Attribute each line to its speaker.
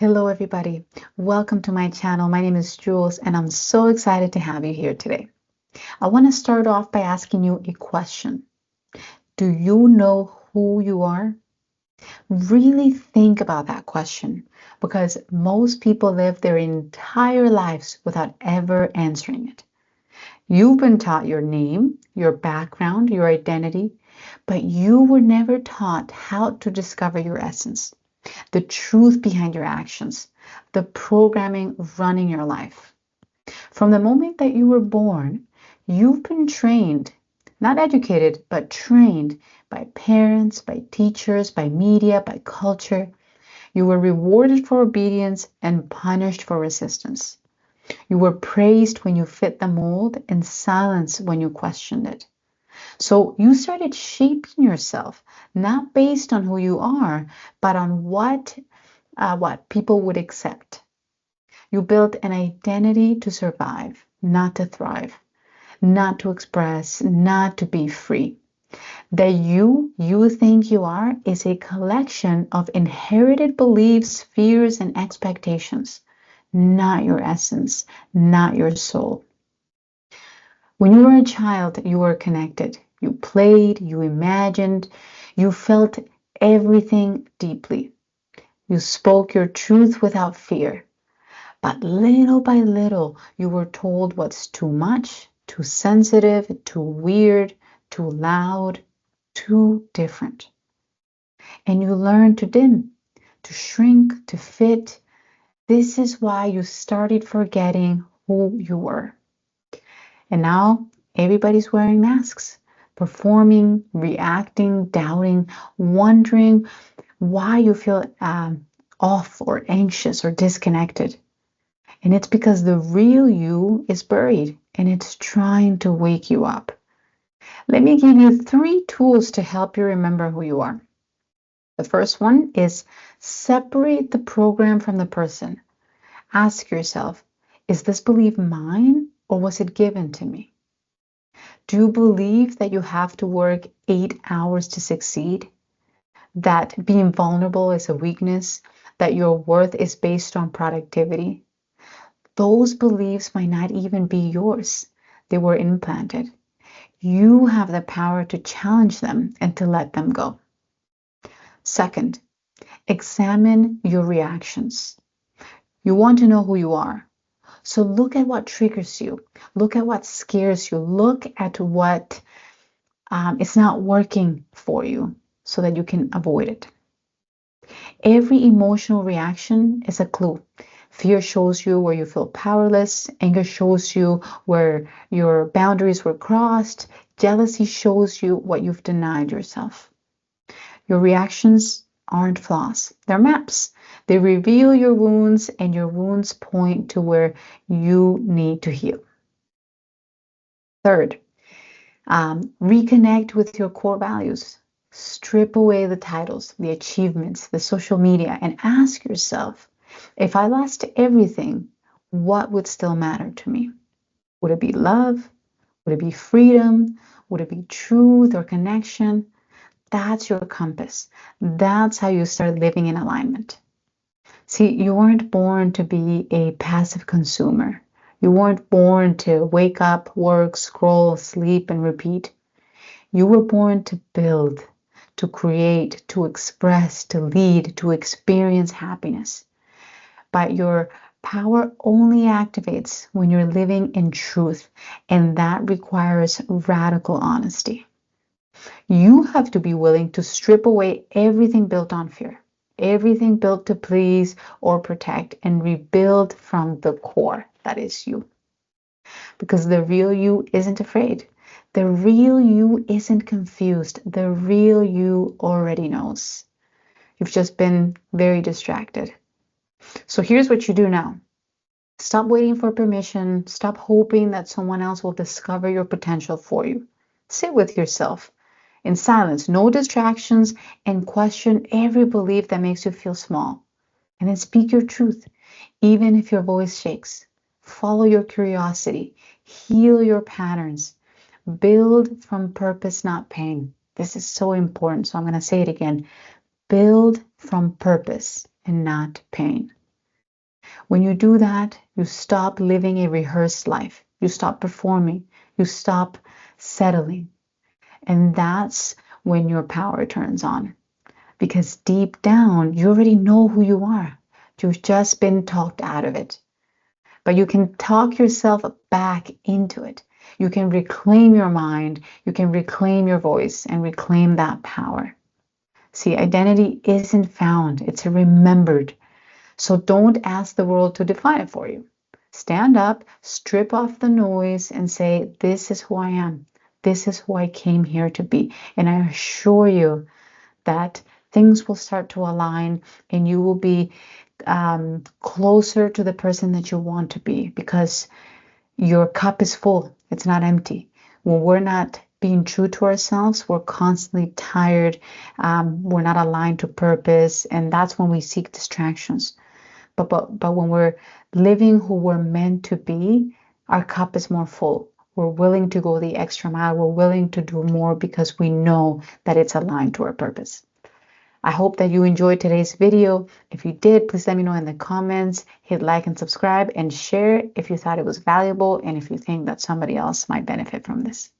Speaker 1: Hello, everybody. Welcome to my channel. My name is Jules, and I'm so excited to have you here today. I want to start off by asking you a question. Do you know who you are? Really think about that question because most people live their entire lives without ever answering it. You've been taught your name, your background, your identity, but you were never taught how to discover your essence, the truth behind your actions, the programming running your life. From the moment that you were born, you've been trained, not educated, but trained by parents, by teachers, by media, by culture. You were rewarded for obedience and punished for resistance. You were praised when you fit the mold and silenced when you questioned it. So you started shaping yourself, not based on who you are, but on what people would accept. You built an identity to survive, not to thrive, not to express, not to be free. The you think you are is a collection of inherited beliefs, fears, and expectations, not your essence, not your soul. When you were a child, you were connected. You played, you imagined, you felt everything deeply. You spoke your truth without fear. But little by little, you were told what's too much, too sensitive, too weird, too loud, too different. And you learned to dim, to shrink, to fit. This is why you started forgetting who you were. And now everybody's wearing masks, performing, reacting, doubting, wondering why you feel off or anxious or disconnected. And it's because the real you is buried and it's trying to wake you up. Let me give you 3 tools to help you remember who you are. The first one is separate the program from the person. Ask yourself, is this belief mine or was it given to me? Do you believe that you have to work 8 hours to succeed? That being vulnerable is a weakness? That your worth is based on productivity? Those beliefs might not even be yours. They were implanted. You have the power to challenge them and to let them go. Second, examine your reactions. You want to know who you are. So look at what triggers you. Look at what scares you. Look at what is not working for you so that you can avoid it. Every emotional reaction is a clue. Fear shows you where you feel powerless. Anger shows you where your boundaries were crossed. Jealousy shows you what you've denied yourself. Your reactions aren't flaws, they're maps. They reveal your wounds, and your wounds point to where you need to heal. Third, reconnect with your core values. Strip away the titles, the achievements, the social media, and ask yourself, if I lost everything, what would still matter to me? Would it be love? Would it be freedom? Would it be truth or connection? That's your compass. That's how you start living in alignment. See, you weren't born to be a passive consumer. You weren't born to wake up, work, scroll, sleep, and repeat. You were born to build, to create, to express, to lead, to experience happiness. But your power only activates when you're living in truth, and that requires radical honesty. You have to be willing to strip away everything built on fear, everything built to please or protect, and rebuild from the core. That is you. Because the real you isn't afraid. The real you isn't confused. The real you already knows. You've just been very distracted. So here's what you do now. Stop waiting for permission. Stop hoping that someone else will discover your potential for you. Sit with yourself in silence, no distractions, and question every belief that makes you feel small. And then speak your truth, even if your voice shakes. Follow your curiosity. Heal your patterns. Build from purpose, not pain. This is so important, so I'm going to say it again. Build from purpose and not pain. When you do that, you stop living a rehearsed life. You stop performing. You stop settling. And that's when your power turns on. Because deep down, you already know who you are. You've just been talked out of it. But you can talk yourself back into it. You can reclaim your mind. You can reclaim your voice and reclaim that power. See, identity isn't found, it's remembered. So don't ask the world to define it for you. Stand up, strip off the noise, and say, this is who I am. This is who I came here to be. And I assure you that things will start to align and you will be closer to the person that you want to be, because your cup is full. It's not empty. When we're not being true to ourselves, we're constantly tired. We're not aligned to purpose. And that's when we seek distractions. But when we're living who we're meant to be, our cup is more full. We're willing to go the extra mile. We're willing to do more because we know that it's aligned to our purpose. I hope that you enjoyed today's video. If you did, please let me know in the comments. Hit like and subscribe and share if you thought it was valuable and if you think that somebody else might benefit from this.